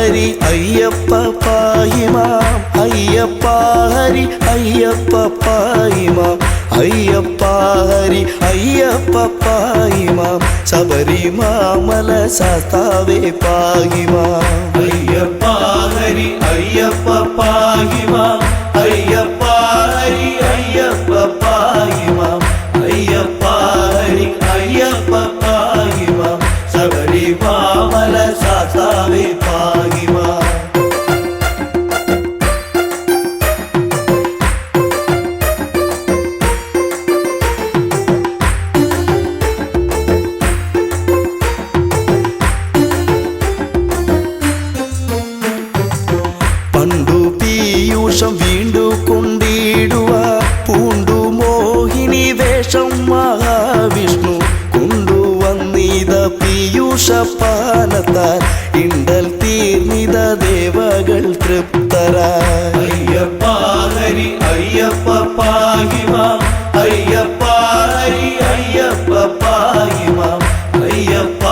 ഹരി അയ്യപ്പ പാഹിമാം അയ്യപ്പ ഹരി അയ്യപ്പ പാഹിമാം അയ്യപ്പ ഹരി അയ്യപ്പ പാഹിമാം ശബരിമല ശാസ്താവേ പാഹിമാം അയ്യപ്പ ഹരി അയ്യപ്പ പാഹിമാം അയ്യപ്പ ഹരി അയ്യപ്പ പാഹിമാം അയ്യപ്പ ഹരി അയ്യപ്പ പാഹിമാം ശബരിമല ശാസ്താവേ പാഹിമാം വീണ്ടു കൊണ്ടിടുക പൂണ്ടു മോഹിനി വേഷം മഹാവിഷ്ണു കൊണ്ടുവന്നിത പീയൂഷപാനത്താൽ ഇണ്ടൽ തീർന്നിത ദേവകൾ തൃപ്തരായി അയ്യപ്പ ഹരി അയ്യപ്പ പാഹിമാം അയ്യപ്പ ഹരി അയ്യപ്പ പാഹിമാം അയ്യപ്പ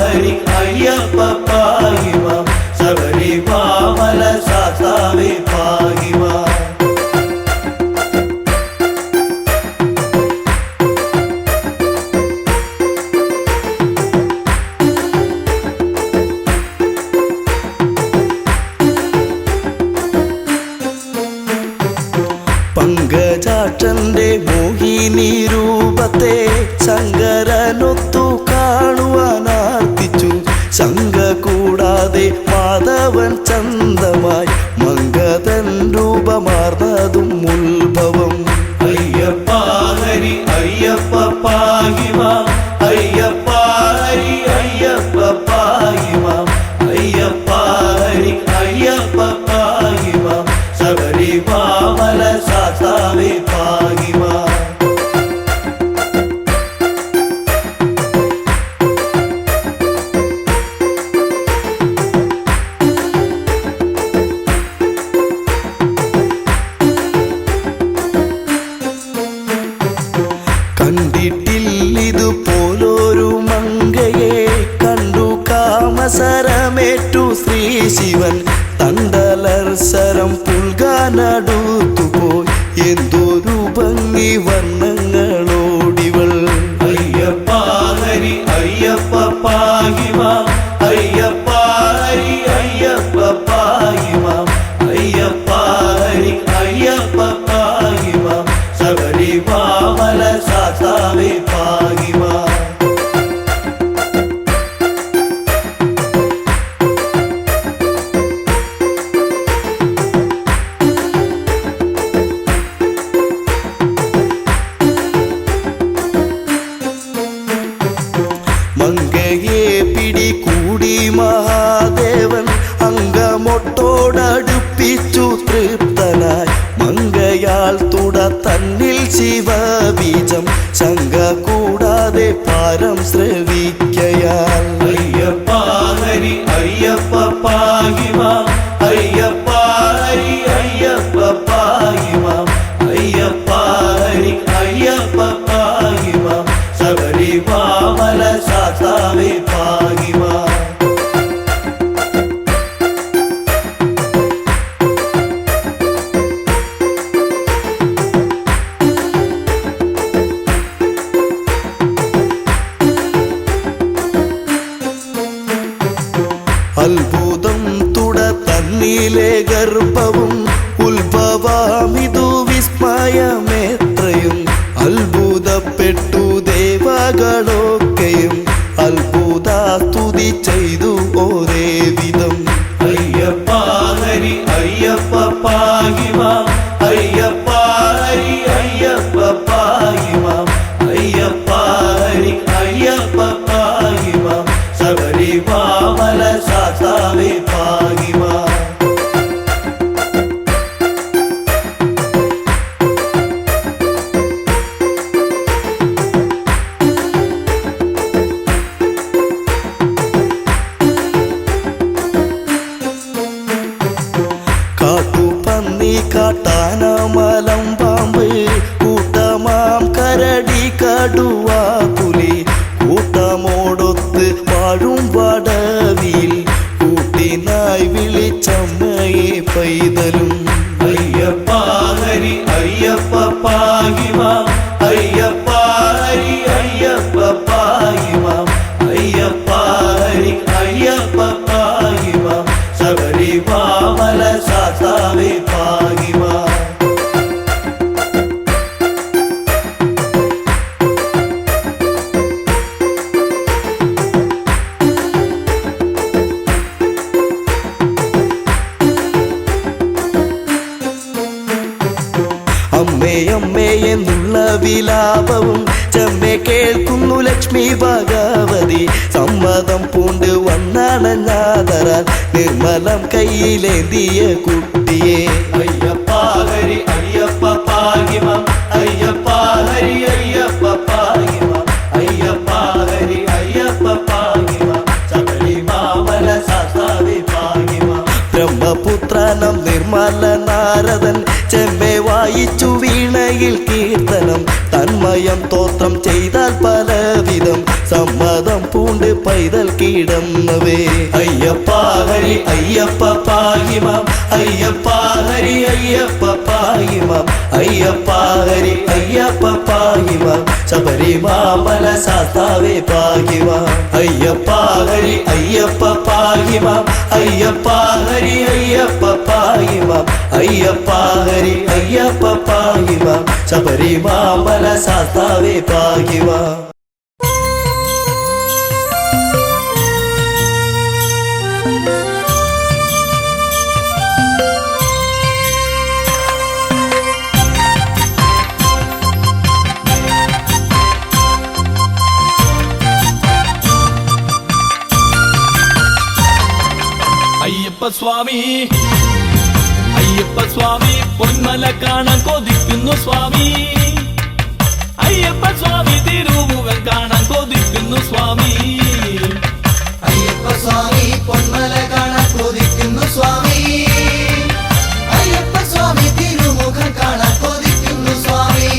ഹരി അയ്യപ്പ പാഹിമാം ശബരിമല ശാസ്താവേ പാഹിമാം പങ്കജാക്ഷന്റെ മോഹിനി രൂപത്തെ ശങ്കരനൊത്തു കാണുവാനാർത്തിച്ചു ശങ്ക കൂടാതെ മാധവൻ ചന്തമായി മംഗതൻ രൂപമാർന്നതും ഉത്ഭവം അയ്യപ്പ ഹരി അയ്യപ്പ പാഹിമാം അയ്യപ്പ ഹരി അയ്യപ്പ പാഹിമാം അയ്യപ്പ ഹരി അയ്യപ്പ പാഹിമാം ശബരിമല ശാസ്താവേ പാഹിമാം കണ്ടിട്ടില്ലിതുപോലൊരു മങ്കയെ കണ്ടു കാമസരമേറ്റു ശ്രീ ശിവൻ തണ്ടലർസരം പുൽകാനടുത്തുപോയി എന്തൊരു ഭംഗി വർണ്ണങ്ങളോടിവൾ അയ്യപ്പ ഹരി അയ്യപ്പ പാഹിമാം അയ്യപ്പ ഹരി അയ്യപ്പ പാഹിമാം അയ്യപ്പ ഹരി അയ്യപ്പ പാഹിമാം ശബരിമല ശാസ്താവേ പാഹിമാം മങ്കയെ പിടികൂടി മഹാദേവൻ അങ്കമൊട്ടോടടുപ്പിച്ചു തൃപ്തനായി മങ്കയാൽ തുട തന്നിൽ ശിവബീജം ശങ്ക കൂടാതെ പാരം ശ്രവിക്കയാൽ അയ്യപ്പ ഹരി അയ്യപ്പ പാഹിമാം അയ്യപ്പ ഹരി അയ്യപ്പ പാഹിമാം അയ്യപ്പ ഹരി അയ്യപ്പ പാഹിമാം ശബരിമല ശാസ്താവേ പാഹിമാം അത്ഭുതം തുട തന്നിലെ ഗർഭവും ഉത്ഭവമിതു വിസ്മയമേത്രയും അത്ഭുതപ്പെട്ടു ദേവകളൊക്കെയും അത്ഭുത സ്തുതി ചെയ്തു ഒരേ വിധം അയ്യപ്പ ഹരി അയ്യപ്പ പാഹിമാം അയ്യപ്പ ഹരി അയ്യപ്പ പാഹിമാം അയ്യപ്പ ഹരി അയ്യപ്പ പാഹിമാം ശബരിമല ശാസ്താവേ പാഹിമാം വിലാപവും ചെമ്മെ കേൾക്കുന്നു ലക്ഷ്മി ഭഗവതി. സമ്മതം പൂണ്ട് വന്നണഞ്ഞാതരാൻ നിർമ്മലം കയ്യിലേന്തിയ കുട്ടിയെ. അയ്യപ്പ ഹരി അയ്യപ്പ പാഹിമാം അയ്യപ്പ ഹരി അയ്യപ്പ പാഹിമാം അയ്യപ്പ ഹരി അയ്യപ്പ പാഹിമാം ശബരിമല ശാസ്താവേ പാഹിമാം. ബ്രഹ്മപുത്രനം നിർമ്മല നാരദൻ ചെമ്മെ വായിച്ചു വീണയിൽ കീർത്തനം. തന്മയം തോത്രം ചെയ്താൽ പലവിധം സമ്മതം പൂണ്ട് പൈതൽ കീടന്നവേ. അയ്യപ്പ ഹരി അയ്യപ്പ പാഹിമാം അയ്യപ്പ ഹരി അയ്യപ്പ പാഹിമാം അയ്യപ്പ ഹരി അയ്യപ്പ പാഹിമാം ശബരിമല ശാസ്താവേ പാഹിമാം. അയ്യപ്പ ഹരി അയ്യപ്പ പാഹിമാം അയ്യപ്പ ഹരി അയ്യപ്പ പാഹിമാം അയ്യപ്പ ഹരി അയ്യപ്പ പാഹിമാം ശബരിമല ശാസ്താവേ പാഹിമാം. സ്വാമി അയ്യപ്പ സ്വാമി പൊന്മല കാണാൻ കൊതിക്കുന്നു സ്വാമി. അയ്യപ്പ സ്വാമി തിരുമുഖം കാണാൻ കൊതിക്കുന്നു സ്വാമി. അയ്യപ്പ സ്വാമി പൊന്മല കാണാൻ കൊതിക്കുന്നു സ്വാമി. അയ്യപ്പ സ്വാമി തിരുമുഖം കാണാൻ കൊതിക്കുന്നു സ്വാമി.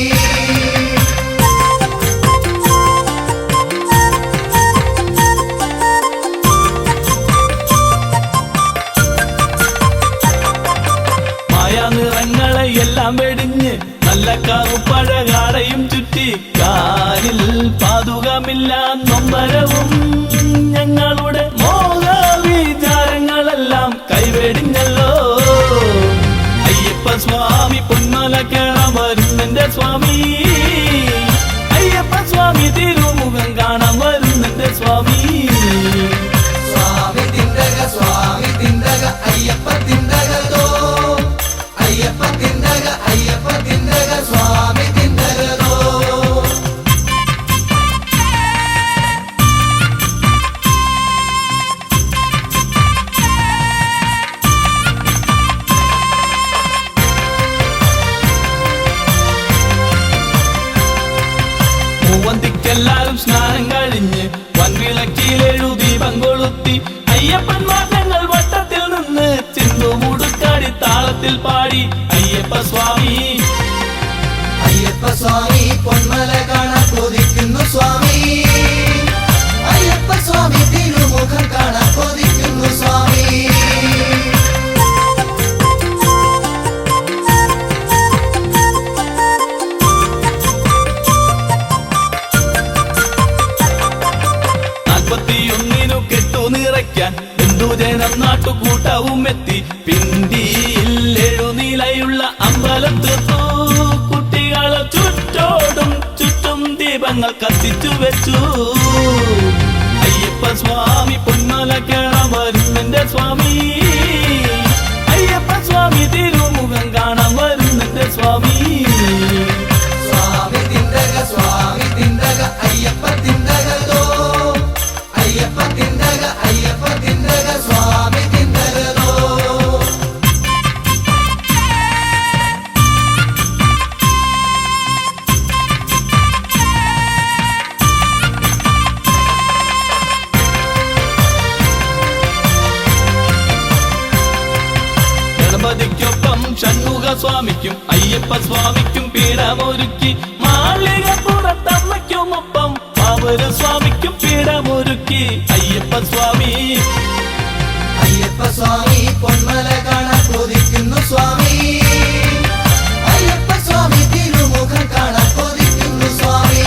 എല്ലാം വെടിഞ്ഞ് നല്ല കറുപ്പഴകാടയും ചുറ്റി കാലിൽ പാതുകമില്ല നൊമ്പരവും ഞങ്ങളുടെ മോഹവിചാരങ്ങളെല്ലാം കൈവെടിഞ്ഞല്ലോ. അയ്യപ്പ സ്വാമി പൊന്മല കേറാൻ വരുന്നെന്റെ സ്വാമി. അയ്യപ്പ സ്വാമി തിരുമുഖം കാണാൻ വരുന്നെന്റെ സ്വാമി. സ്വാമി തിണ്ടക അയ്യപ്പ തിണ്ടകതോ അയ്യപ്പ തിണ്ടക സ്വാമി തിണ്ടകതോ. മൂവന്തിക്കെല്ലാരും സ്നാനം കഴിഞ്ഞ് വൻവിളക്കിലെഴു ദീപം കൊളുത്തി അയ്യപ്പന്മാർ ഞങ്ങൾ വട്ടത്തിൽ നിന്ന് ചിന്തു മുടുക്കാടി താളത്തിൽ പാടി. അയ്യപ്പ സ്വാമി അയ്യപ്പ സ്വാമി പൊന്മല കാണാൻ കൊതിക്കുന്നു സ്വാമി. അയ്യപ്പ സ്വാമി തിരുമുഖം കാണാൻ കൊതിക്കുന്നു സ്വാമി. കെട്ടു നിറയ്ക്കാൻ ബന്ധുജനം നാട്ടുകൂട്ടവും എത്തി. പിണ്ടിയിൽ എഴുനിലയുള്ള അമ്പലത്ത് കുട്ടികളെ ചുറ്റോടും ചുറ്റും ദീപങ്ങൾ കത്തിച്ചു വെച്ചു. അയ്യപ്പ സ്വാമി പൊന്മല കേറാൻ വരുന്നെന്റെ സ്വാമി. അയ്യപ്പ സ്വാമി തിരുമുഖം കാണാൻ വരുന്നെന്റെ സ്വാമി. സ്വാമി തിണ്ടക അയ്യപ്പ തിണ്ടകതോ അയ്യപ്പ തിണ്ടക സ്വാമി തിണ്ടകതോ. ഗണപതിക്കൊപ്പം ഷൺമുഖ സ്വാമിക്കും അയ്യപ്പ സ്വാമിക്കും പീഠമൊരുക്കി. മാളികപ്പുറത്തമ്മയ്ക്കുമൊപ്പം പാവര സ്വാമിക്കും പീഠമൊരുക്കി. അയ്യപ്പ സ്വാമി അയ്യപ്പ സ്വാമി പൊന്മല കാണാൻ കൊതിക്കുന്നു സ്വാമി. അയ്യപ്പ സ്വാമി തിരുമുഖം കാണാൻ കൊതിക്കുന്നു സ്വാമി.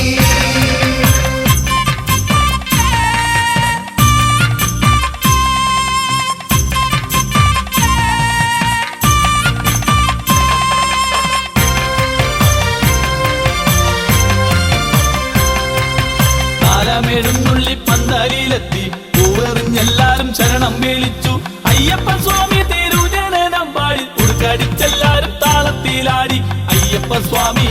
കാലമെഴുന്നള്ളി പന്തലിയിലെത്തി പൂവെറിഞ്ഞെല്ലാരും ശരണം വിളിച്ചു. അയ്യപ്പ സ്വാമി തിരുജനനം പാടി ഉടുക്കടിച്ചെല്ലാരും താളത്തിലാടി. അയ്യപ്പ സ്വാമി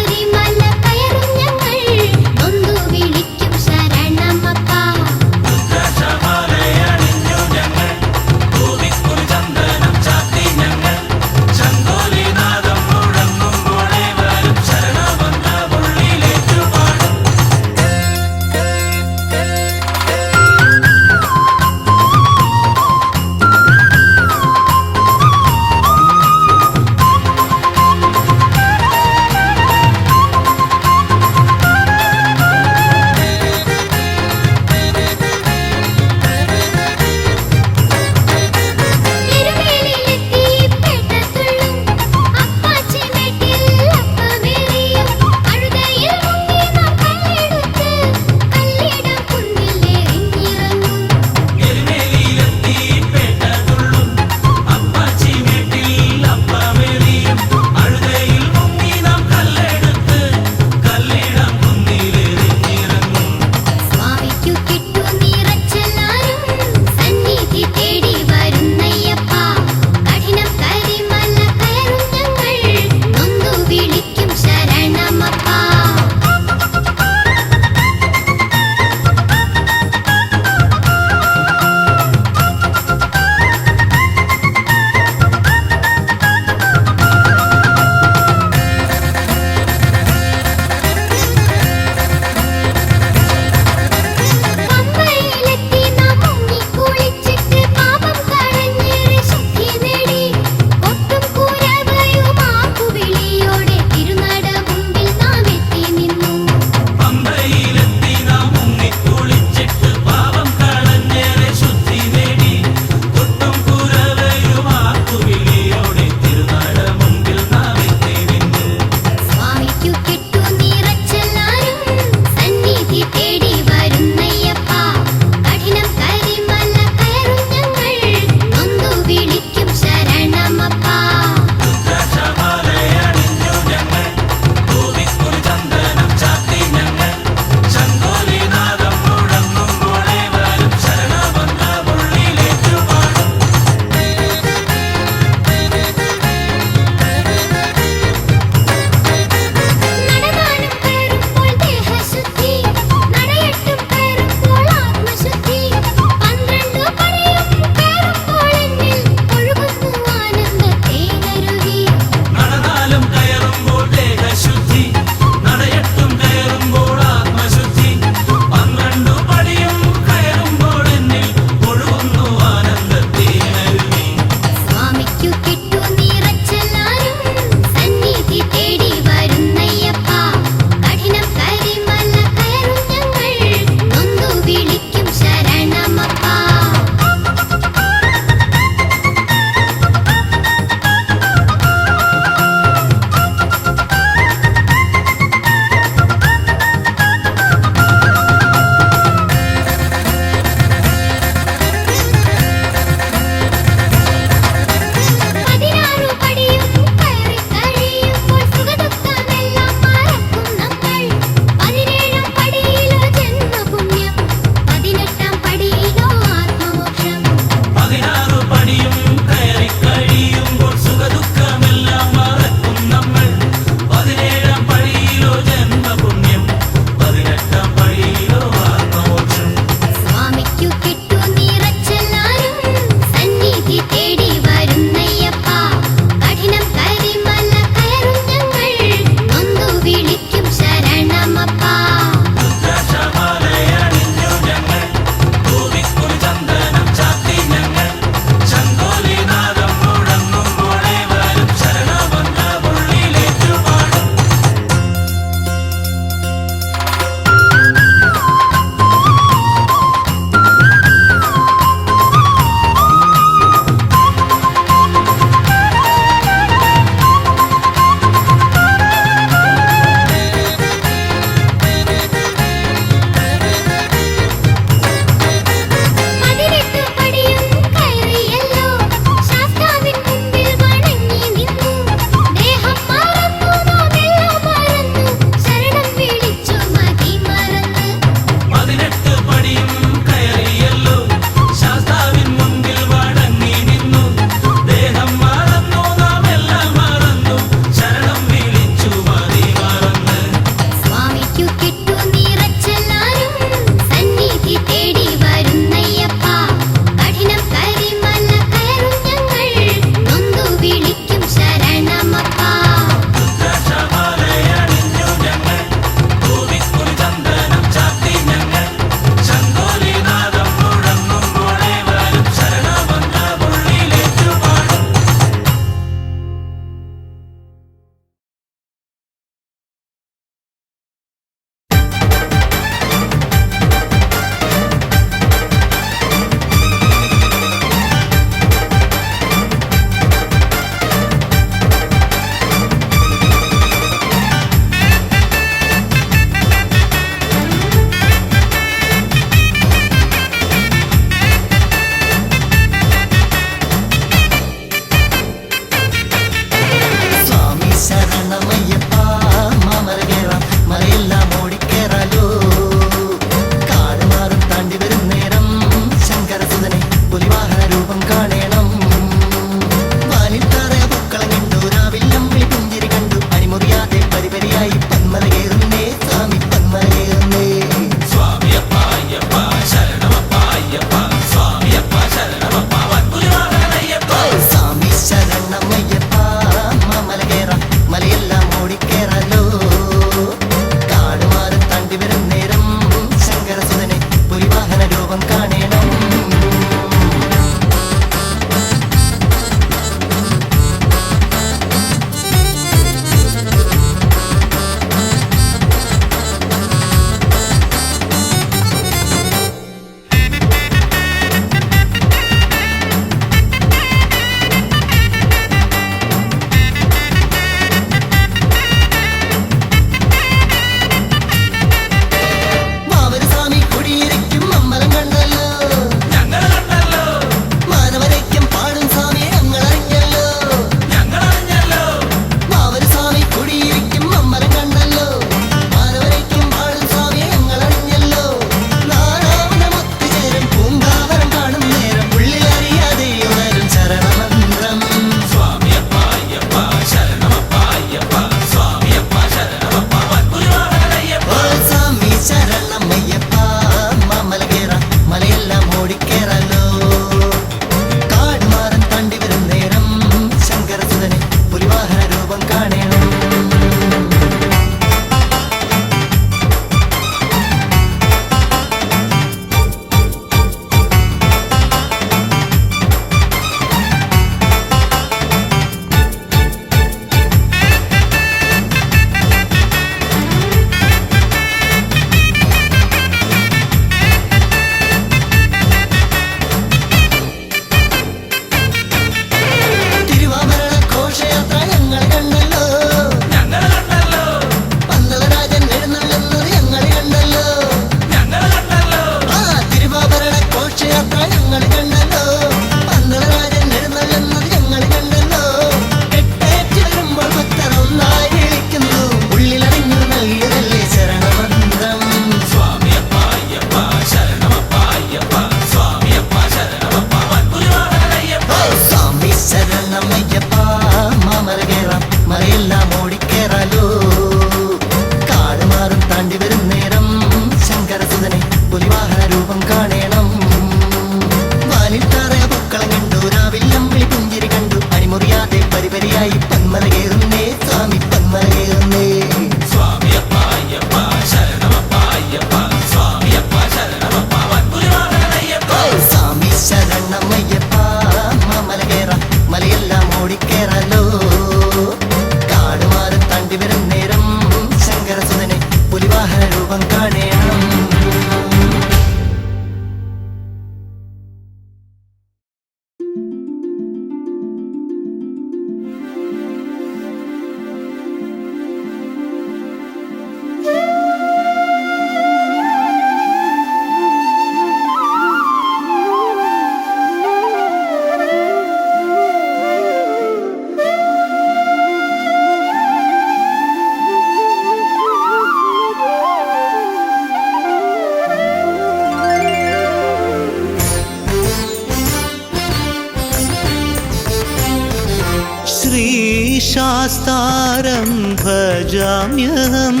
श्रीशास्तारं भजाम्यहम्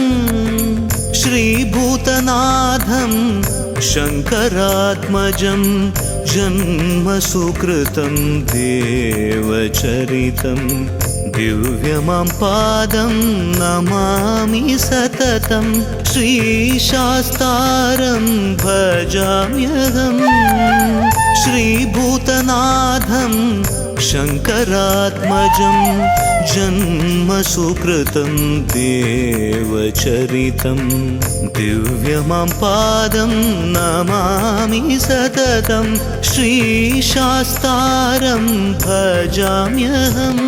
श्रीभूतनाथं शङ्करात्मजं जन्मसुकृतं देवचरितं दिव्यमां पादं नमामि सततं श्रीशास्तारं भजाम्यहम् श्रीभूतनाथं शङ्करात्मजं जन्मसुकृतं देवचरितं दिव्यमां पादं नमामि सततं श्रीशास्तारं भजाम्यहम्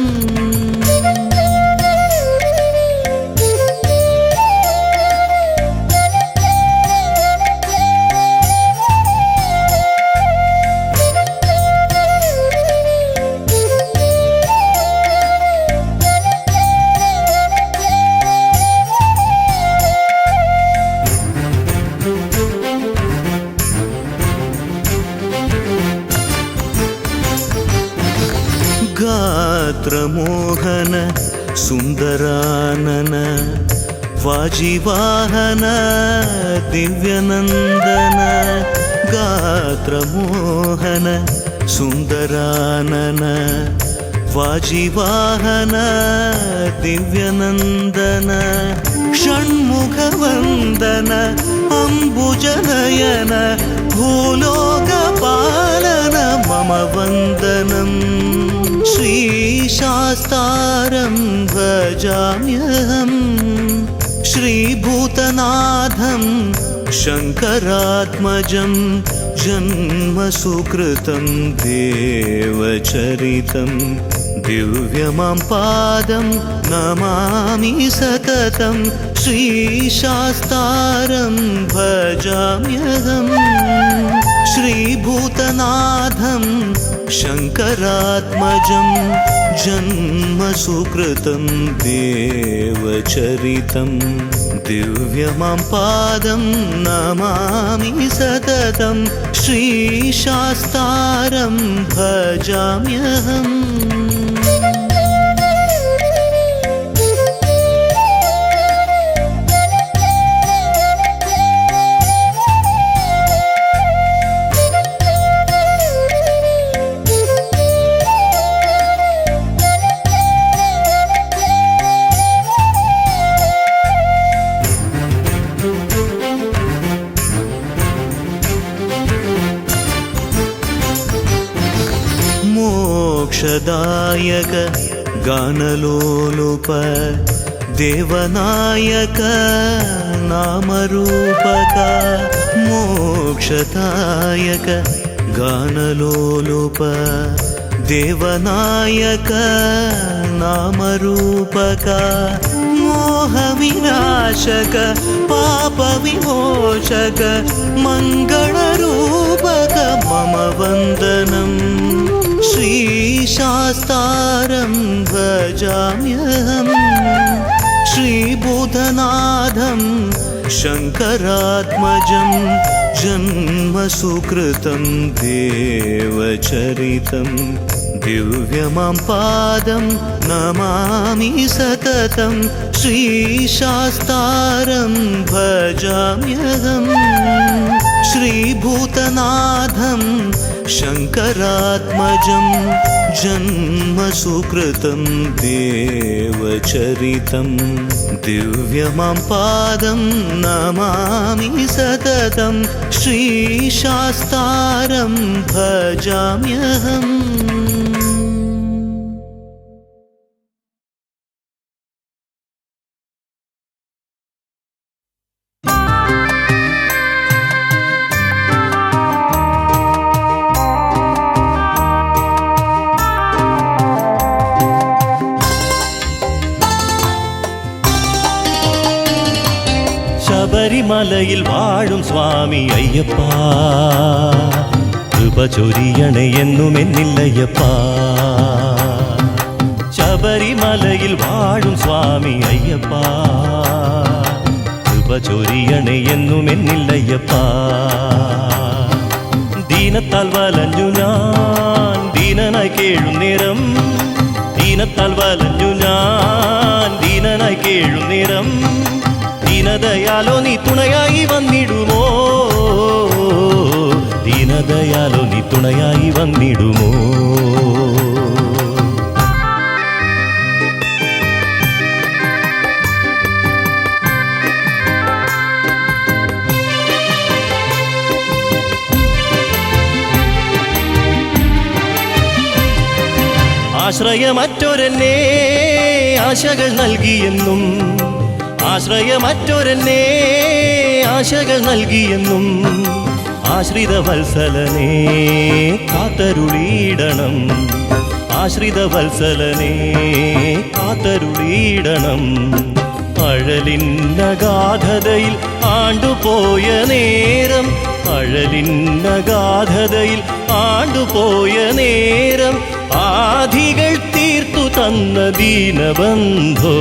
गात्रमोहन सुन्दरानन वाजिवाहन दिव्यनन्दन गात्रमोहन सुन्दरानन वाजिवाहन दिव्यनन्दन षण्मुखवन्दन अम्बुजनयन भूलोकपालन मम वन्दनम् श्रीशास्तारं भजाम्यहम् श्रीभूतनाथं शङ्करात्मजं जन्मसुकृतं देवचरितं दिव्यमां पादं नमामि सततं श्रीशास्तारं भजाम्यहम् श्रीभूतनाथं शङ्करात्मजं जन्मसुकृतं देवचरितं दिव्यमां पादं नमामि सततं श्रीशास्तारं भजाम्यहम् मोक्षदायक गानलोलुप देवनायक नामरूपक मोक्षदायक गानलोलुप देवनायक नामरूपक मोहविनाशक पापविमोचक मङ्गलरूपक मम वन्दनम् श्रीशास्तारं भजाम्यहम् श्रीभूतनाथं शङ्करात्मजं जन्मसुकृतं देवचरितं दिव्यमां पादं नमामि सततं श्रीशास्तारं भजाम्यहम् श्रीभूतनाथं शङ्करात्मजं जन्मसुकृतं देवचरितं दिव्यमां पादं नमामि सततं श्रीशास्तारं भजाम्यहम् ശബരിമലയിൽ വാഴും സ്വാമി അയ്യപ്പ കൃപ ചൊരിയണേ എന്നും എന്നില്ലയ്യപ്പ ശബരിമലയിൽ വാഴും സ്വാമി അയ്യപ്പ കൃപ ചൊരിയണേ എന്നും എന്നില്ലയ്യപ്പ ദീനത്താൽ വലഞ്ഞു ഞാൻ ദീനനായി കേഴും നേരം ദീനത്താൽ വലഞ്ഞു ഞാൻ ദീനനായി കേഴുന്നേരം ദീനദയാലോ നീ തുണയായി വന്നിടുമോ ദീനദയാലോ നീ തുണയായി വന്നിടുമോ ആശ്രയമറ്റൊരെന്നെ ആശകൾ നൽകിയെന്നും ആശ്രയമറ്റൊരെന്നെ ആശകൾ നൽകിയെന്നും ആശ്രിത വത്സലനെ കാത്തരുളിയിടണം ആശ്രിത വത്സലനെ കാത്തരുളിയിടണം അഴലിന്നഗാധതയിൽ ആണ്ടുപോയ നേരം അഴലിന്നഗാധതയിൽ ആണ്ടുപോയ നേരം ആധികൾ തീർത്തു തന്ന ദീനബന്ധോ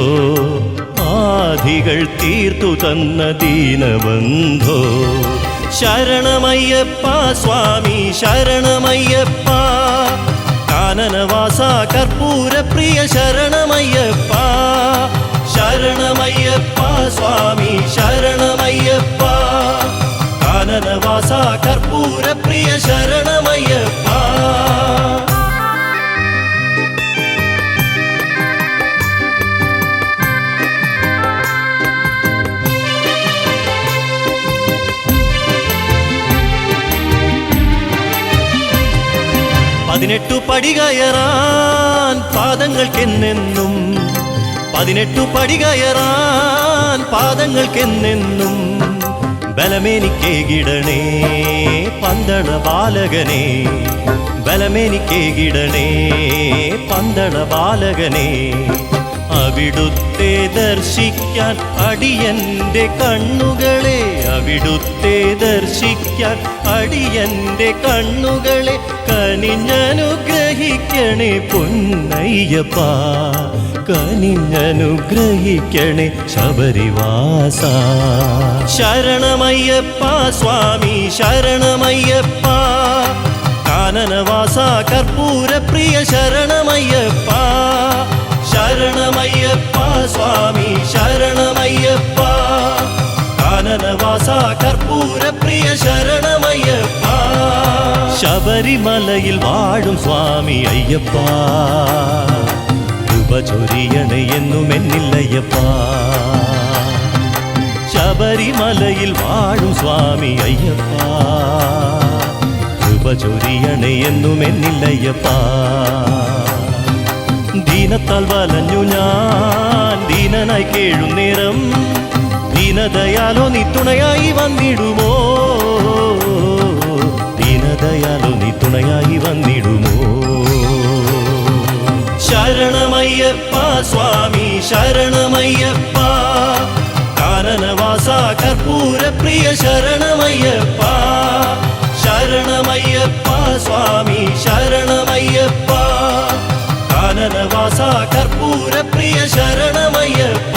ആധികൾ തീർത്തു തന്ന ദീനബന്ധോ ശരണമയ്യപ്പ സ്വാമി ശരണമയ്യപ്പ കാനനവാസ കർപ്പൂരപ്രിയ ശരണമയ്യപ്പ ശരണമയ്യപ്പ സ്വാമി ശരണമയ്യപ്പ കാനനവാസ കർപ്പൂരപ്രിയ ശരണമയ്യപ്പ പതിനെട്ടു പടി കയറാൻ പാദങ്ങൾക്കെന്നെന്നും പതിനെട്ടു പടി കയറാൻ പാദങ്ങൾക്കെന്നെന്നും ബലമേനിക്കേകിടണേ പന്തള ബാലകനെ ബലമേനിക്കേകിടണേ പന്തള ബാലകനെ അവിടുത്തെ ദർശിക്കാൻ അടിയന്റെ കണ്ണുകളെ അവിടുത്തെ ദർശിക്കാൻ അടിയന്റെ കണ്ണുകളെ കനിഞ്ഞനുഗ്രഹിക്കണേ പൊന്നയ്യപ്പ കനിഞ്ഞനുഗ്രഹിക്കണേ ശബരിവാസ ശരണമയ്യപ്പ സ്വാമി ശരണമയ്യപ്പ കാനനവാസ കർപ്പൂരപ്രിയ ശരണമയ്യപ്പ ശരണമയ്യപ്പ സ്വാമി ശരണമയ്യപ്പ കാനനവാസ കർപ്പൂരപ്രിയ ശരണമയ്യപ്പ ശബരിമലയിൽ വാഴും സ്വാമി അയ്യപ്പ കൃപ ചൊരിയണേ എന്നും എന്നില്ലയ്യപ്പ ശബരിമലയിൽ വാഴും സ്വാമി അയ്യപ്പ കൃപ ചൊരിയണേ എന്നും എന്നില്ലയ്യപ്പ ദീനത്താൽ വലഞ്ഞു ഞാൻ ദീനനായി കേഴുന്നേരം ദീനദയാലോ നീ തുണയായി വന്നിടുമോ ദീനദയാലോ നീ തുണയായി വന്നിടുമോ ശരണമയ്യപ്പ സ്വാമി ശരണമയ്യപ്പ കാനനവാസ കർപ്പൂരപ്രിയ ശരണമയ്യപ്പ ശരണമയ്യപ്പ സ്വാമി ശരണമയ്യപ്പ കാനനവാസ കർപ്പൂരപ്രിയ ശരണമയ്യപ്പ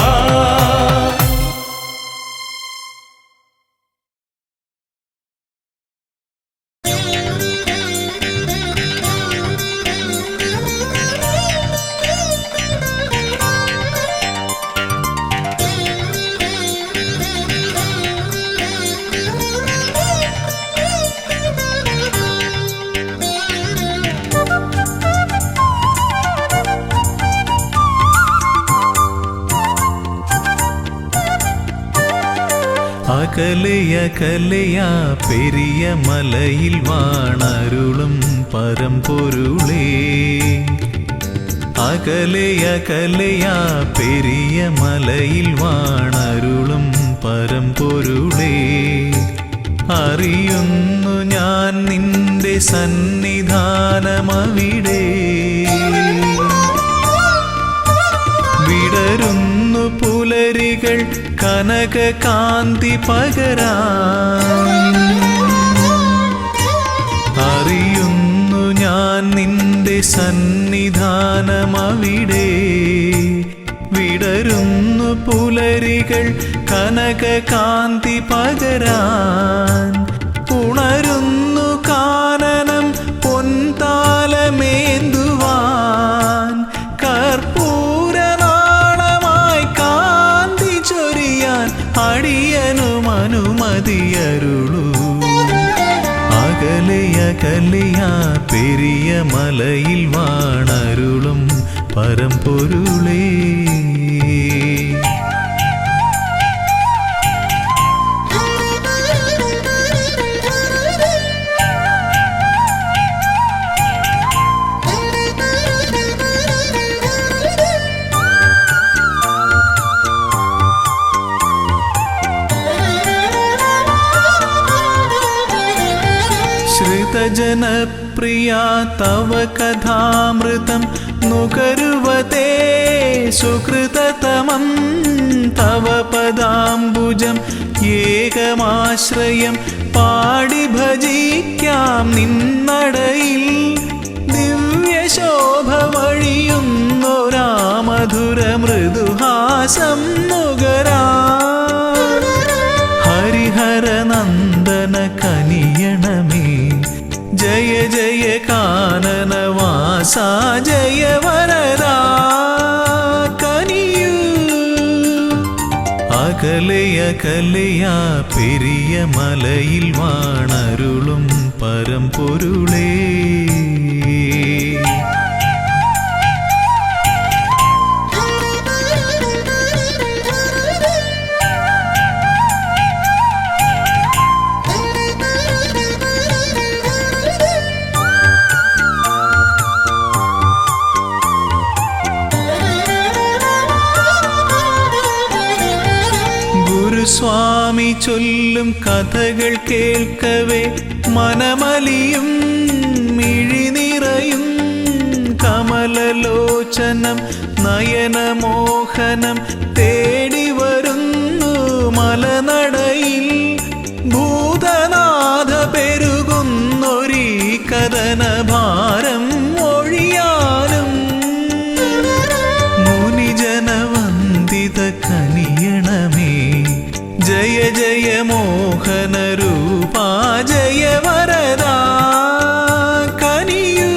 അകലയകലയാ പെരിയ മലയിൽ വാണരുളും പരമ്പൊരുളേ അകലയകലയാ പെരിയ മലയിൽ വാണരുളും പരമ്പൊരുളേ അറിയുന്നു ഞാൻ നിന്റെ സന്നിധാനമവിടെ വിടരുന്നു പുലരികൾ കനകകാന്തി പകരാൻ അറിയുന്നു ഞാൻ നിന്റെ സന്നിധാനമവിടെ വിടരുന്നു പുലരികൾ കനകകാന്തി പകരാൻ ഉണരുന്നു കാനനം പൊൻതാലമേന്തുവാൻ അകലെയാ പെരിയ മലയിൽ വാണരുളും പരമ്പൊരുളേ. ശ്രുതജനപ്രിയ തവ കഥാമൃതം നുകരുവതേ സുകൃതതമം തവ പദാംബുജം ഏകമാശ്രയം പാടി ഭജിക്കാം നിന്നടയിൽ. ദിവ്യശോഭ വഴിയുന്നൊരാ മധുര മൃദുഹാസം നുകരാ. ഹരിഹരനന്ദന കനിയണമേ ജയ ജയ കാനനവാസ ജയ വരദാ കനിയൂ. അകലയകലയാ പെരിയ മലയിൽ വാണരുളും പരമ്പൊരുളേ. സ്വാമി ചൊല്ലും കഥകൾ കേൾക്കവേ മനമലിയും മിഴിനിറയും. കമലലോചനം നയനമോഹനം തേടി വരുന്നു മലനടയിൽ. ഭൂതനാഥ പെരുകുന്നൊരീ കഥനഭാരം ഒഴിയാനും മുനിജനവന്ദിത കനിയണമേ ജയ ജയ മോഹന രൂപാ ജയ വരദാ കനിയൂ.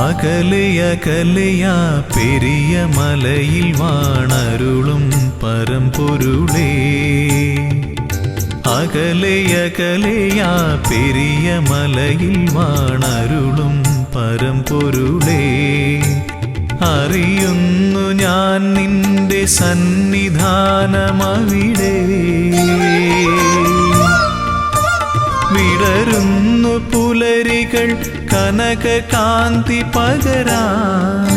അകലയകലയാ പെരിയ മലയിൽ വാണരുളും പരമ്പൊരുളേ. അകലയകലയാ പെരിയ മലയിൽ വാണരുളും പരമ്പൊരുളേ. അറിയുന്നു ഞാൻ നിന്റെ സന്നിധാനമവിടെ. വിടരുന്നു പുലരികൾ കനക കാന്തി പകരാൻ.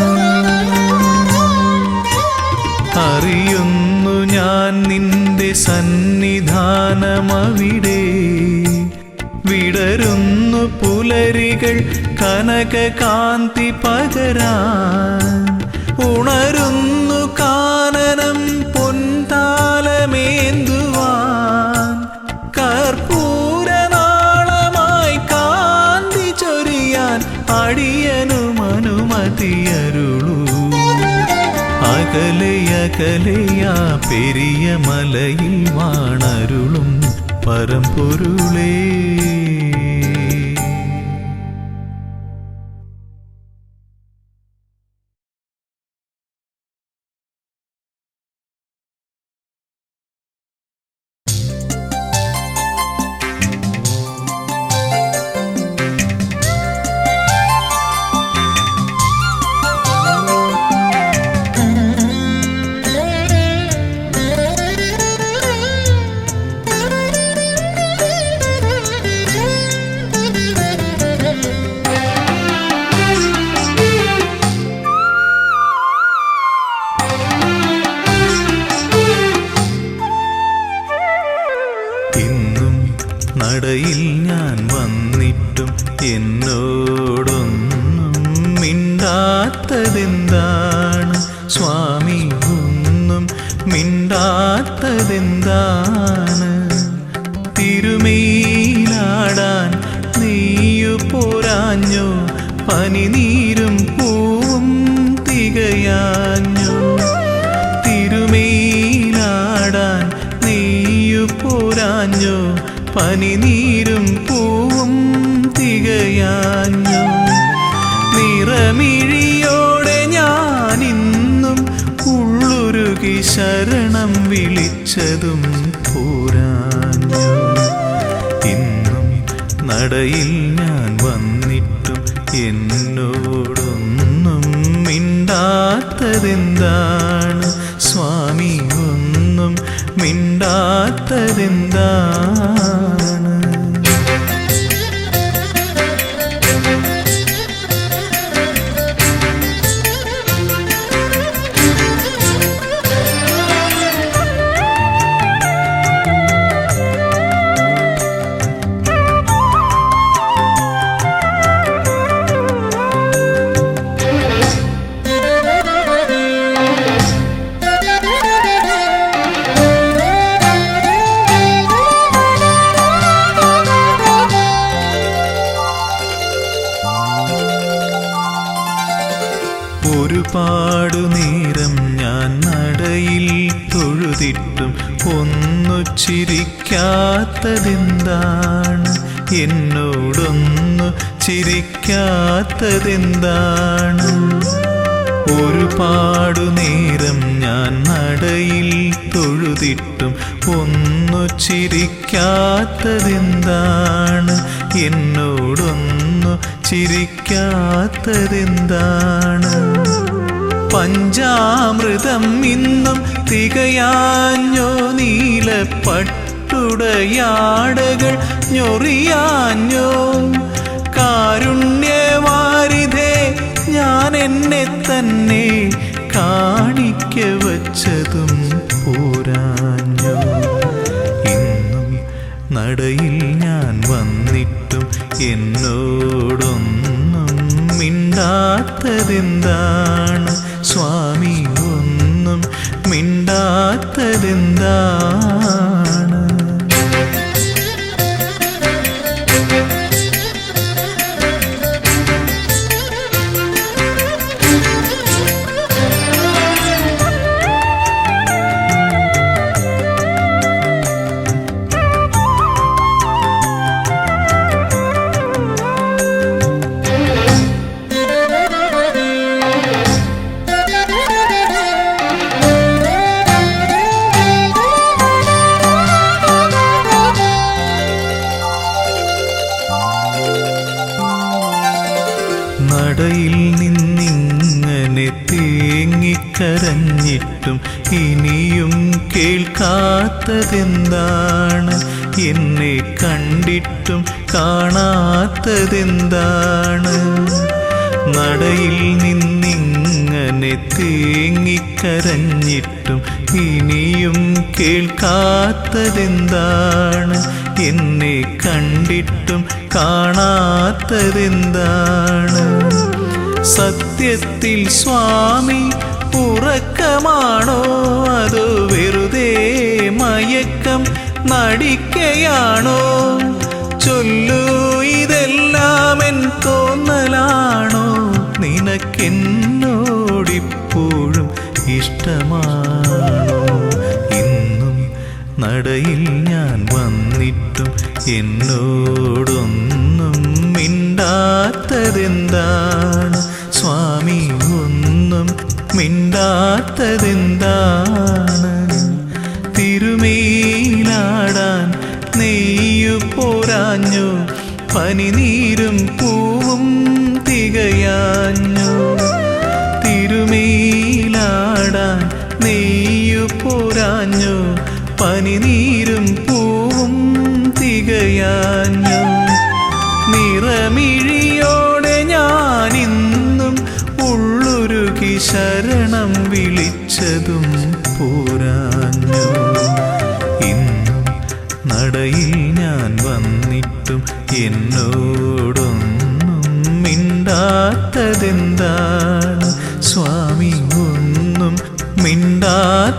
അറിയുന്നു ഞാൻ നിന്റെ സന്നിധാനമവിടെ. വിടരുന്നു പുലരികൾ കനക കാന്തി പകരാൻ. ഉണരുന്നു കാനനം പൊൻതാലമേന്തുവാൻ. കർപ്പൂരനാളമായി കാന്തി ചൊരിയാൻ അടിയനും അനുമതിയരുളൂ. അകലയകലയാ പെരിയ മലയിൽ വാണരുളും പരമ്പൊരുളേ. നടയിൽ ഞാൻ വന്നിട്ടും എന്നോടൊന്നും മിണ്ടാത്തതെന്താണ് സ്വാമി? ഒന്നും മിണ്ടാത്തതെന്താണ്? തിരുമേലാടാൻ നീയു പോരാഞ്ഞോ? പനിനീരും പൂവും തികയാഞ്ഞോ? തിരുമേലാടാൻ നീയു പോരാഞ്ഞോ? പനിനീരും പൂവും തികയാഞ്ഞോ? നിറമിഴിയോടെ ഞാനിന്നും ഉള്ളുരുകി ശരണം വിളിച്ചതും പോരാഞ്ഞോ? ഇന്നും നട നടയിൽ ഞാൻ വന്നിട്ടും എന്നോടൊന്നും മിണ്ടാത്തതെന്താണ് സ്വാമി, ഒന്നും മിണ്ടാത്തതെന്താണ്? ഒരുപാടു നേരം ഞാൻ നടയിൽ തൊഴുതിട്ടും ഒന്നു ചിരിക്കാത്തതെന്താണ്? എന്നോടൊന്നു ചിരിക്കാത്തതെന്താണ്? ഒരുപാടു നേരം ഞാൻ നടയിൽ തൊഴുതിട്ടും ഒന്നു ചിരിക്കാത്തതെന്താണ്? എന്നോടൊന്നു ചിരിക്കാത്തതെന്താണ്? പഞ്ചാമൃതം ഇന്നും തികയാഞ്ഞോ? നീലപ്പട്ടുടയാടകൾ ഞൊറിയാഞ്ഞോ? കാരുണ്യവാരിധേ, ഞാൻ എന്നെ തന്നെ കാണിക്ക വച്ചതും പോരാഞ്ഞോ? ഇന്നും നടയിൽ ഞാൻ വന്നിട്ടും എന്നോടൊന്നും മിണ്ടാത്തതെന്താണ് സ്വാമി, ഒന്നും മിണ്ടാത്തതെന്താണ്? നടയിൽ നിന്നിങ്ങനെ തേങ്ങിക്കരഞ്ഞിട്ടും ഇനിയും കേൾക്കാത്തതെന്താണ്? എന്നെ കണ്ടിട്ടും കാണാത്തതെന്താണ്? നടയിൽ നിന്നിങ്ങനെ തേങ്ങിക്കരഞ്ഞിട്ടും ഇനിയും കേൾക്കാത്തതെന്താണ്? എന്നെ കണ്ടിട്ടും കാണാത്തതെന്താണ്? സത്യത്തിൽ സ്വാമി ഉറക്കമാണോ? അതോ വെറുതെ മയക്കം നടിക്കയാണോ? ചൊല്ലൂ, ഇതെല്ലാം എൻ തോന്നലാണോ? നിനക്കെന്നോടിപ്പോഴും ഇഷ്ടമാണോ? ഇന്നും നടയിൽ ഞാൻ വന്നിട്ടും എന്നോടൊന്നും മിണ്ടാത്തതെന്താണ് സ്വാമി, ഒന്നും മിണ്ടാത്തതെന്താണ്? തിരുമേലാടാൻ നെയ്യു പോരാഞ്ഞു, പനിനീരും പൂവും തികയാഞ്ഞു. തിരുമേലാടാൻ നെയ്യു പോരാഞ്ഞു, പനിനീരും പൂവും തികയാഞ്ഞു. നിറമിഴിയോടെ ഞാനിന്നും ഉള്ളുരുകി ശരണം വിളിച്ചതും പോരാഞ്ഞു. ഇന്നും നടയിൽ ഞാൻ വന്നിട്ടും എന്നോടൊന്നും മിണ്ടാത്തതെന്താണ് സ്വാമി, ഒന്നും മിണ്ടാത്തതെന്താണ്?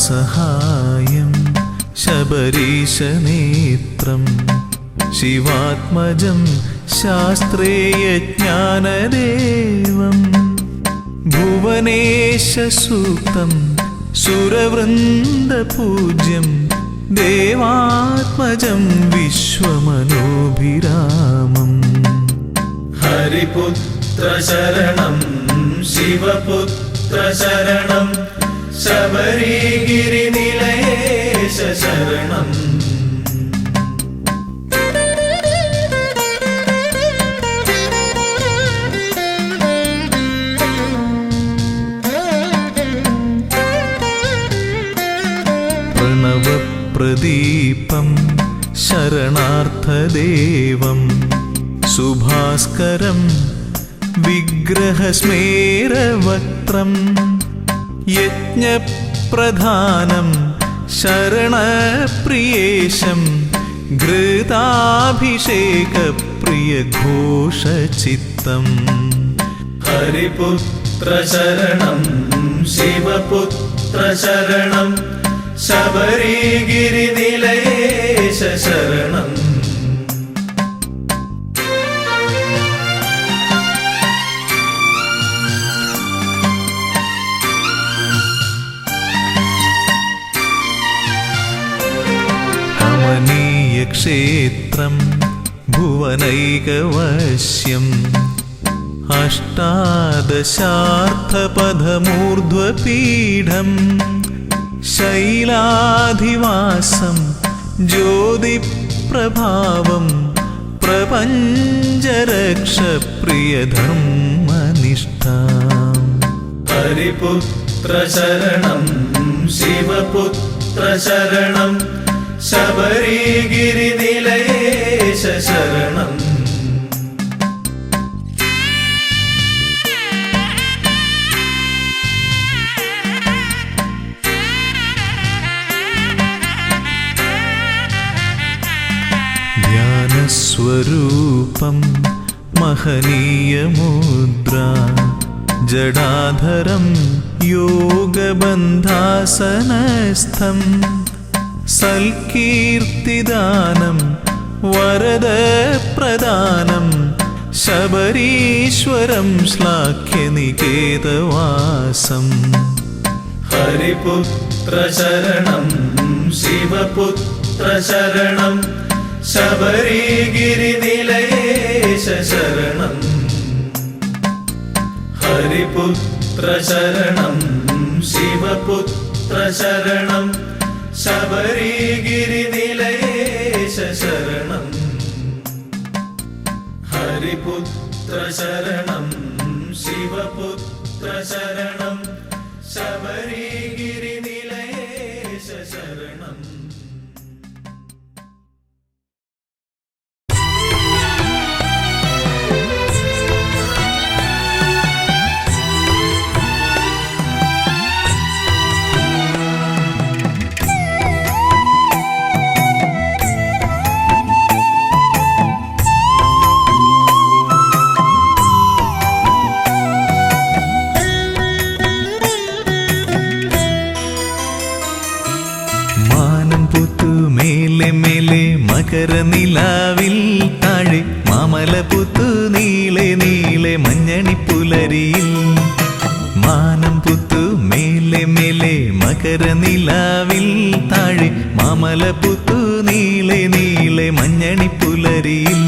കൃപാസഹായം ശബരീശനേത്രം ശിവാത്മജം ശാസ്ത്രേയജ്ഞാനദേവം ഭുവനേശസൂക്തം സുരവൃന്ദപൂജ്യം ദേവാത്മജം വിശ്വമനോഭിരാമം ഹരിപുത്ര ശരണം ശിവപുത്ര ശരണം ശബരിഗിരിനിലയേശ ശരണം പ്രണവപ്രദീപം ശരണാർത്ഥദേവം സുഭാസ്കരം വിഗ്രഹസ്മേരവക്ത്രം യജ്ഞപ്രധാനം ശരണപ്രിയേശം ഘൃതാഭിഷേകപ്രിയഘോഷചിത്തം ഹരിപുത്ര ശരണം ശിവപുത്ര ശരണം ശബരിഗിരിനിലയേശ ശരണം കമനീയക്ഷേത്രം ഭുവനൈകവശ്യം അഷ്ടാദശാർത്ഥപഥമൂർധ്വപീഠം ശൈലാധിവാസം ജ്യോതിപ്രഭാവം പ്രപഞ്ചരക്ഷപ്രിയധർമ്മനിഷ്ഠാം ഹരിപുത്ര ശരണം ശിവപുത്ര ശരണം ശബരിഗിരിനിലയേശ ശരണം ധ്യാനസ്വരൂപം മഹനീയമുദ്ര ജടാധരം യോഗബന്ധാസനസ്ഥം സൽകീർത്തിദാനം വരദപ്രദാനം ശബരീശ്വരം ശ്ലാഘ്യനികേതവാസം ഹരിപുത്ര ശരണം ശിവപുത്ര ശരണം ശബരിഗിരിനിലയേശ ശരണം ഹരിപുത്ര ശരണം ശിവപുത്ര ശരണം ശബരിഗിരിനിലയേശ ശരണം ഹരിപുത്ര ശരണം ശിവപുത്ര ശരണം ശബരിഗിരിനിലയേശ ശരണം മകരനിലാവിൽ താഴെ മാമലപുത്തു നീളെ നീളെ മഞ്ഞണിപ്പുലരിയിൽ മാനം പുത്തു മേലെ മേലെ മകരനിലാവിൽ താഴെ മാമലപുത്തു നീളെ നീളെ മഞ്ഞണിപ്പുലരിയിൽ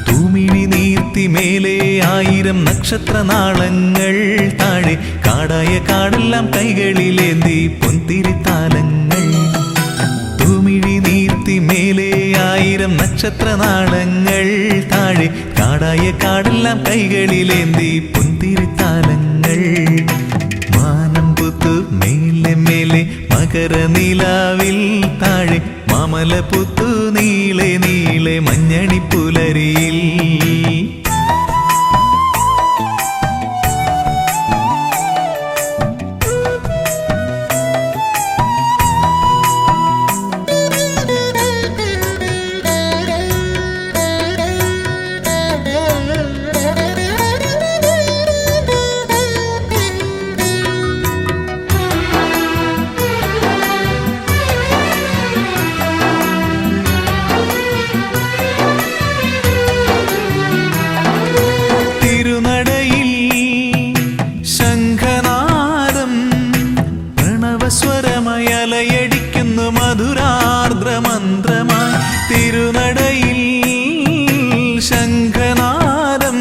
തൂമിഴി നീർത്തി മേലെ 1000 നക്ഷത്രനാളങ്ങൾ താഴെ കാടായ കാടെല്ലാം കൈകളിലേന്തി പൊന്തിരിത്താലങ്ങൾ തൂമിഴി നീർത്തി മേലെ 1000 നക്ഷത്രനാളങ്ങൾ താഴെ കാടായ കാടെല്ലാം കൈകളിലേന്തി പൊന്തിരിത്താലങ്ങൾ മാനം പുത്തു മേലെ മേലെ മകരനിലാവിൽ താഴെ മാമലപുത്തു നീളെ നീളെ മഞ്ഞണിപ്പുലരിയിൽ പ്രണവസ്വരമായി അലയടിക്കുന്നു മധുരാർദ്രമന്ത്രമായി തിരുനടയിൽ ശംഖനാദം.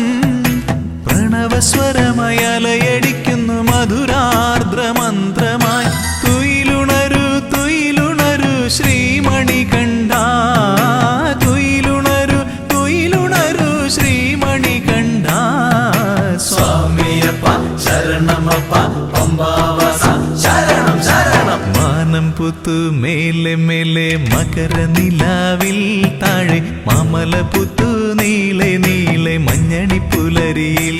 പ്രണവസ്വരമായി അലയടിക്കുന്നു മധുരാർദ്രമന്ത്രമായി തുയിലുണരു തുയിലുണരു ശ്രീമണികണ്ഠ. തുയിലുണരു തുയിലുണരു ശ്രീമണികണ്ഠ. സ്വാമിയപ്പ ശരണമപ്പ പമ്പാവാസ ശരണം ശരണം. മാനം പുത്തു മേലെ മേലെ മകര നിലാവിൽ താഴെ മാമല പുത്തു നീളെ നീളെ മഞ്ഞണി പുലരിയിൽ.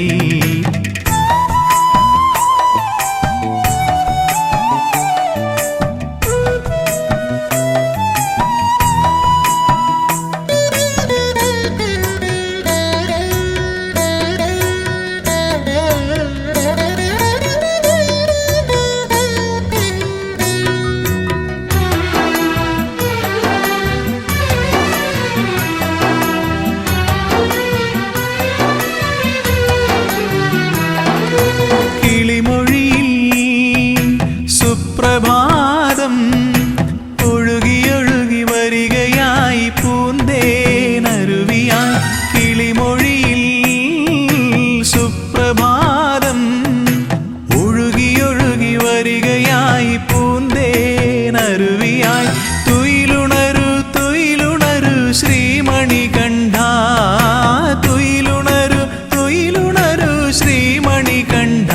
സുപ്രഭാതം ഒഴുകിയൊഴുകി വരികയായി പൂന്തേനരുവിയായി. കിളിമൊഴിയിൽ സുപ്രഭാതം ഒഴുകിയൊഴുകി വരികയായി പൂന്തേനരുവിയായി തുയിലുണരു തുയിലുണരു ശ്രീമണികണ്ഠ. തുയിലുണരു തുയിലുണരു ശ്രീമണികണ്ഠ.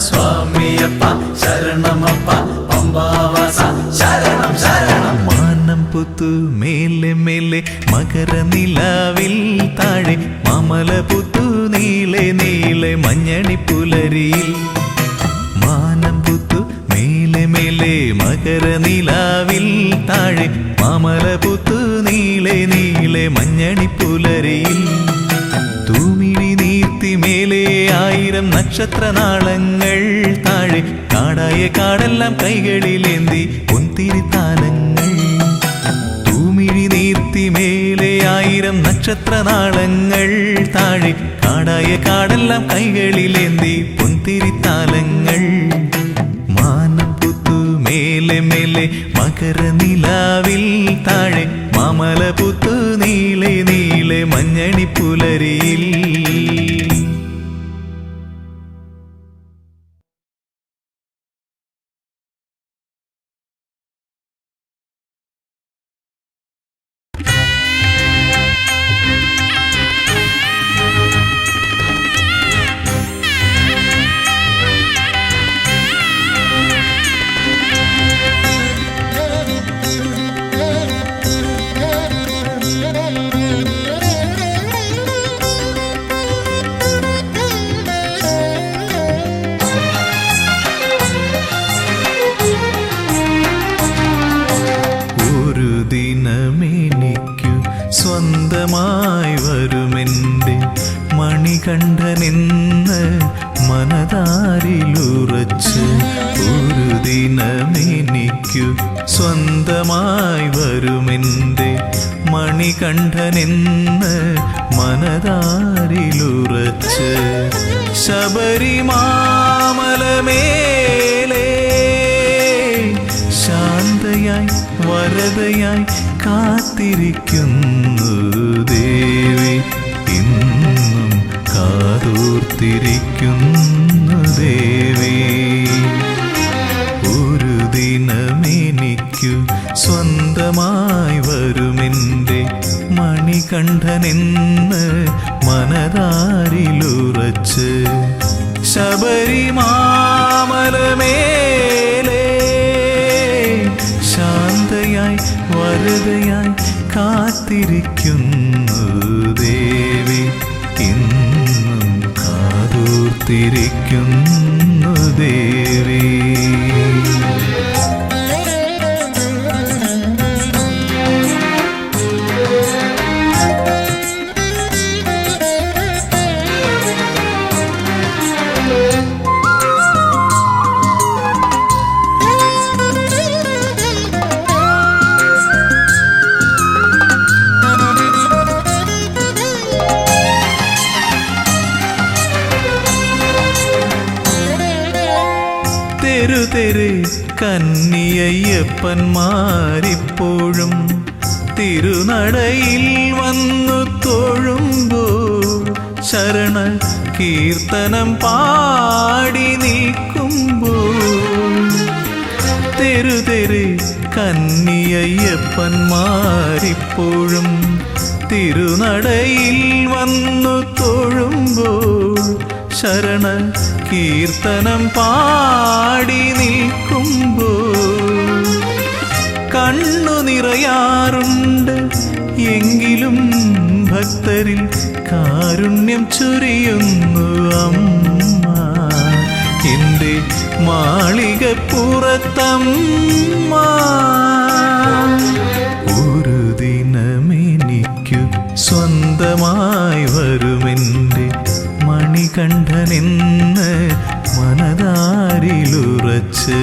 സ്വാമിയപ്പ ശരണമപ്പ പമ്പാവാസ ശരണം ശരണം. മാനം പുത്തു മേലെ മേലെ മകര നിലാവിൽ താഴെ മാമല പുത്തു നീളെ നീളെ മഞ്ഞണി പുലരിയിൽ. മാനം പുത്തു മേലെ മേലെ മകര നിലാവിൽ താഴെ മാമല പുത്തു നീളെ നീളെ മഞ്ഞണി പുലരിയിൽ. തൂമിഴി നീർത്തി മേലെ ആയിരം നക്ഷത്രനാളങ്ങൾ താഴെ കാടായ കാടെല്ലാം കൈകളിലേന്തി പൊന്തിരിത്താലങ്ങൾ. തൂമിഴി നീർത്തി മേലെ ആയിരം നക്ഷത്രനാളങ്ങൾ താഴെ കാടായ കാടെല്ലാം കൈകളിലേന്തി പൊന്തിരിത്താലങ്ങൾ. മാനം പുത്തു മേലെ മേലെ മകര നിലാവിൽ താഴെ മാമല പുത്തു നീളെ നീളെ മഞ്ഞണി പുലരിയിൽ. സ്വന്തമായി വരുമെൻ്റെ മണികണ്ഠനെന്ന് മനതാരിലുറച്ച്. ഒരു ദിനമെനിക്കു സ്വന്തമായി വരുമെൻ്റെ മണികണ്ഠനെന്ന് മനതാരിലുറച്ച്. ശബരിമാമലമേലേ ശാന്തയായി വരദയായി കാത്തിരിക്കുന്നു ദേവി. ഇന്നും കാതോർത്തിരിക്കുന്നു ദേവി. ഒരു ദിനമെനിക്കു സ്വന്തമായി വരുമെൻ്റെ മണികണ്ഠനെന്ന് മനതാരിലുറച്ച്. ശബരിമാമലമേലേ ശാന്തയായി വരദയായി കാത്തിരിക്കുന്നു ദേവി. ഇന്നും കാതോർത്തിരിക്കുന്നു ദേവി. തെരു കന്നിയയ്യപ്പന്മാരിപ്പോഴും തിരുനടയിൽ വന്നു തൊഴുമ്പോൾ ശരണ കീർത്തനം പാടി നിൽക്കുമ്പോൾ തെരുതെരെ കന്നിയയ്യപ്പന്മാരിപ്പോഴും തിരുനടയിൽ വന്നു തൊഴുമ്പോൾ ശരണ കീർത്തനം പാടി നിൽക്കുമ്പോൾ കണ്ണു നിറയാറുണ്ട് എങ്കിലും ഭക്തരിൽ കാരുണ്യം ചൊരിയുന്നു അമ്മ എൻ്റെ മാളികപ്പുറത്തമ്മ. ഒരു ദിനമെനിക്കു സ്വന്തമായി വരുമെൻ്റെ മണികണ്ഠനെന്ന് മനതാരിലുറച്ച്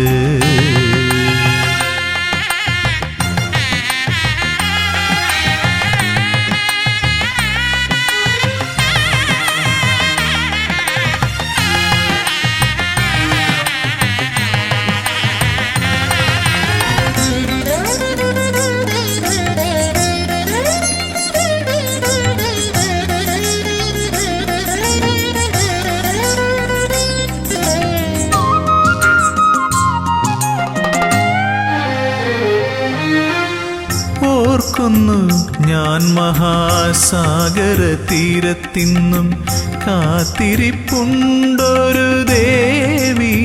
ഓർക്കുന്നു ഞാൻ മഹാസാഗര തീരത്തിന്നും കാത്തിരിപ്പുണ്ടൊരു ദേവി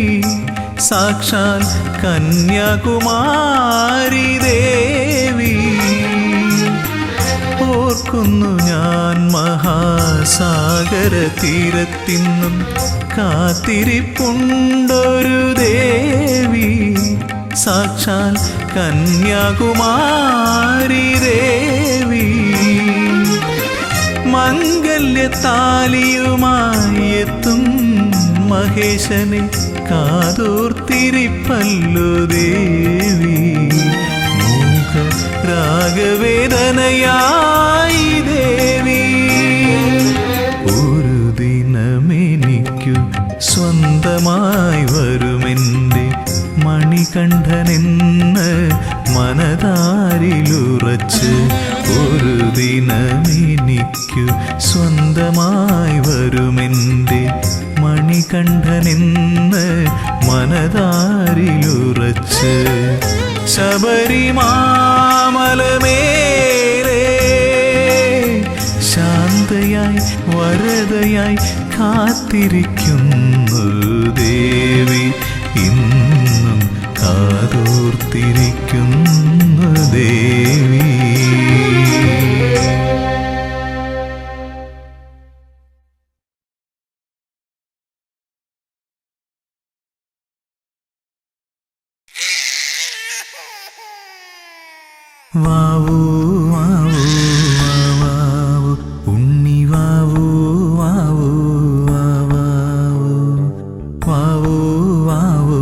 സാക്ഷാൽ കന്യാകുമാരി ദേവി. ഓർക്കുന്നു ഞാൻ മഹാസാഗര തീരത്തിന്നും കാത്തിരിപ്പുണ്ടൊരു ദേവി സാക്ഷാൽ കന്യാകുമാരി ദേവി. മംഗല്യത്താലിയുമായി എത്തും മഹേശനെ കാതോർത്തിരിപ്പല്ലോ ദേവി. മൂക രാഗവേദനയായി ദേവി. ഒരു ദിനമെനിക്കു സ്വന്തമായി വരുമെൻ്റെ മണികണ്ഠനെന്ന് മനതാരിലുറച്ച്. ഒരു ദിനമെനിക്കു സ്വന്തമായി വരുമെൻ്റെ മണികണ്ഠനെന്ന് മനതാരിലുറച്ച്. ശബരിമാമലമേലേ ശാന്തയായി വരദയായി കാത്തിരിക്കുന്നു ദേവി. ഇന്നും കാതോർത്തിരിക്കുന്നു ദേവി. വാവൂ വാവൂ വാവൂ ഉണ്ണി വാവൂ വാവൂ വാവൂ വാവൂ വാവൂ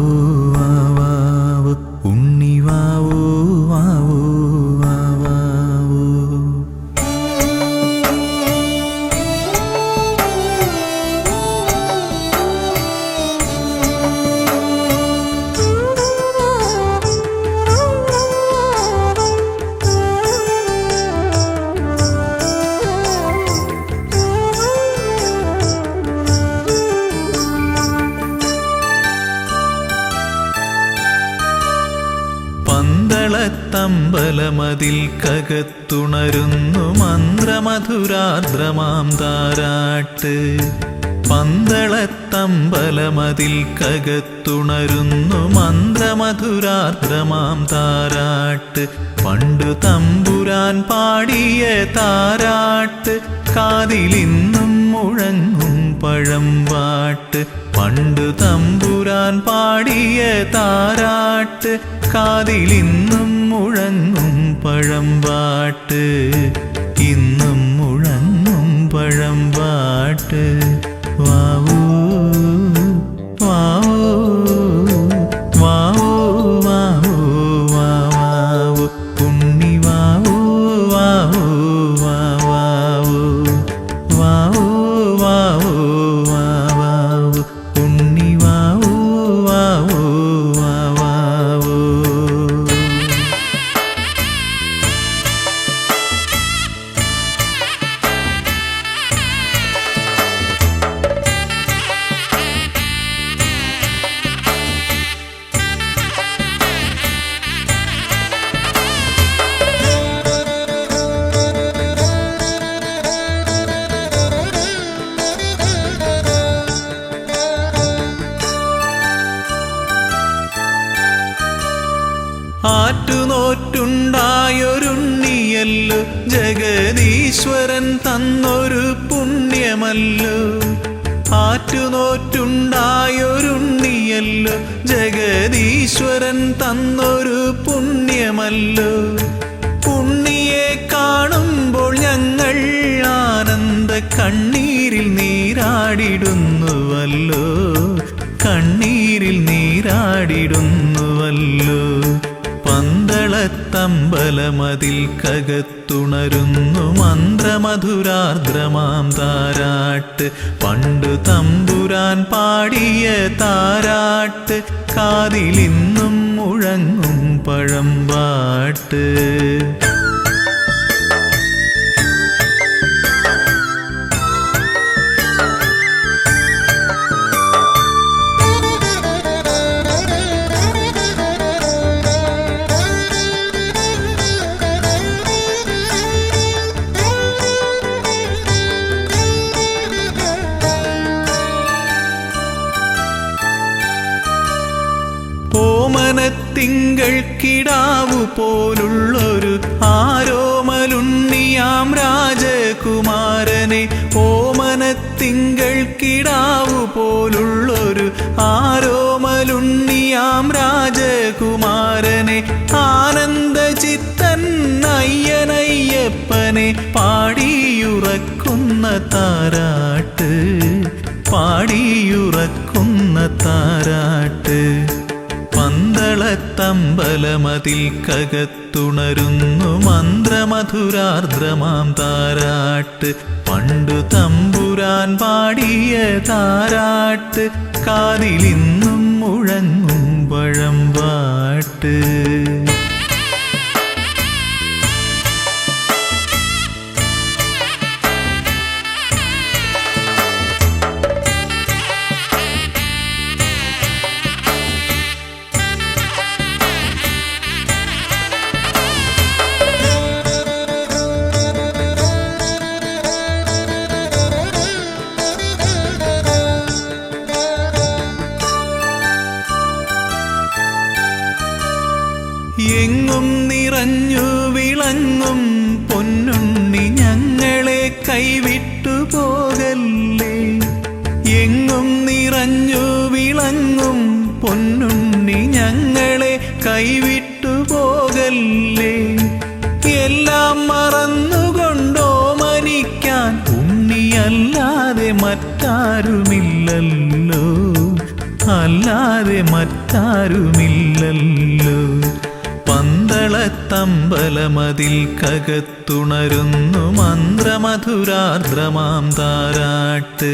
വാവൂ ഉണ്ണി വാവൂ വാവൂ വാവൂ. പന്തളത്തമ്പലമതിൽ കകത്തുണരുന്നു മന്ത്രമധുരാർദ്രമാം താരാട്ട്. പന്തളത്തമ്പലമതിൽ കകത്തുണരുന്നു മന്ത്രമധുരാർദ്രമാം താരാട്ട്. പണ്ടു തമ്പുരാൻ പാടിയ താരാട്ട് കാതിലിന്നും മുഴങ്ങും പഴമ്പാട്ട്. പണ്ടു തമ്പുരാൻ പാടിയ താരാട്ട് കാതിലിന്നും മുഴങ്ങും പഴമ്പാട്ട്. ഇന്നും മുഴങ്ങും പഴമ്പാട്ട്. വാവൂ വാവൂ വാവൂ വാവൂ വാവൂ ഉണ്ണി വാവൂ വാവൂ വാവൂ വാവൂ വാവൂ വാവൂ ഉണ്ണി വാവൂ വാവൂ വാവൂ. ആറ്റുനോറ്റുണ്ടായൊരുണ്ണിയല്ലോ ജഗദീശ്വരൻ തന്നൊരു പുണ്യമല്ലോ. ആറ്റുനോറ്റുണ്ടായൊരുണ്ണിയല്ലോ ജഗദീശ്വരൻ തന്നൊരു പുണ്യമല്ലോ. ഉണ്ണിയെ കാണുമ്പോൾ ഞങ്ങൾ ആനന്ദ കണ്ണീരിൽ നീരാടിടുന്നുവല്ലോ, കണ്ണീരിൽ നീരാടിടുന്നുവല്ലോ. പന്തളത്തമ്പലമതിൽ കകത്തുണരുന്നു മന്ത്രമധുരാർദ്രമാം താരാട്ട്. പണ്ടു തമ്പുരാൻ പാടിയ താരാട്ട് കാതിലിന്നും മുഴങ്ങും പഴമ്പാട്ട്. ഓമനത്തിങ്കൾ കിടാവു പോലുള്ളൊരു ആരോമലുണ്ണിയാം രാജകുമാരനെ. ഓമനത്തിങ്കൾ കിടാവു പോലുള്ളൊരു ആരോമലുണ്ണിയാം രാജകുമാരനെ. ആനന്ദചിത്തൻ അയ്യനയ്യപ്പനെ പാടിയുറക്കുന്ന താരാട്ട്, പാടിയുറക്കുന്ന താരാട്ട്. പന്തളത്തമ്പലമതിൽ കകത്തുണരുന്നു മന്ത്രമധുരാർദ്രമാം താരാട്ട്. പണ്ടു തമ്പുരാൻ പാടിയ താരാട്ട് കാതിലിന്നും മുഴങ്ങും പഴമ്പാട്ട്. എങ്ങും നിറഞ്ഞു വിളങ്ങും പൊന്നുണ്ണി ഞങ്ങളെ കൈവിട്ടു പോകല്ലേ. എങ്ങും നിറഞ്ഞു വിളങ്ങും പൊന്നുണ്ണി ഞങ്ങളെ കൈവിട്ടു പോകല്ലേ. എല്ലാം മറന്നുകൊണ്ടോ മനിക്കാൻ ഉണ്ണിയല്ലാതെ മറ്റാരുമില്ലല്ലോ, അല്ലാതെ മറ്റാരുമില്ലല്ലോ. പന്തളത്തമ്പലമതിൽ കകത്തുണരുന്നു മന്ത്രമധുരാർദ്രമാം താരാട്ട്.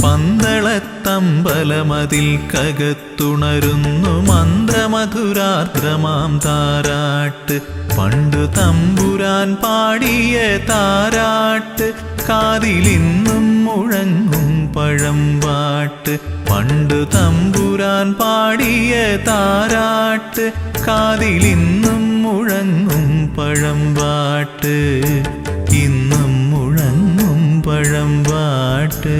പന്തളത്തമ്പലമതിൽ കകത്തുണരുന്നു മന്ത്രമധുരാർദ്രമാം താരാട്ട്. പണ്ടു തമ്പുരാൻ പാടിയ താരാട്ട് കാതിലിന്നും മുഴങ്ങും പഴമ്പാട്ട്. പണ്ടു തമ്പുരാൻ പാടിയ താരാട്ട് കാതിലിന്നും മുഴങ്ങും പഴമ്പാട്ട്. ഇന്നും മുഴങ്ങും പഴമ്പാട്ട്.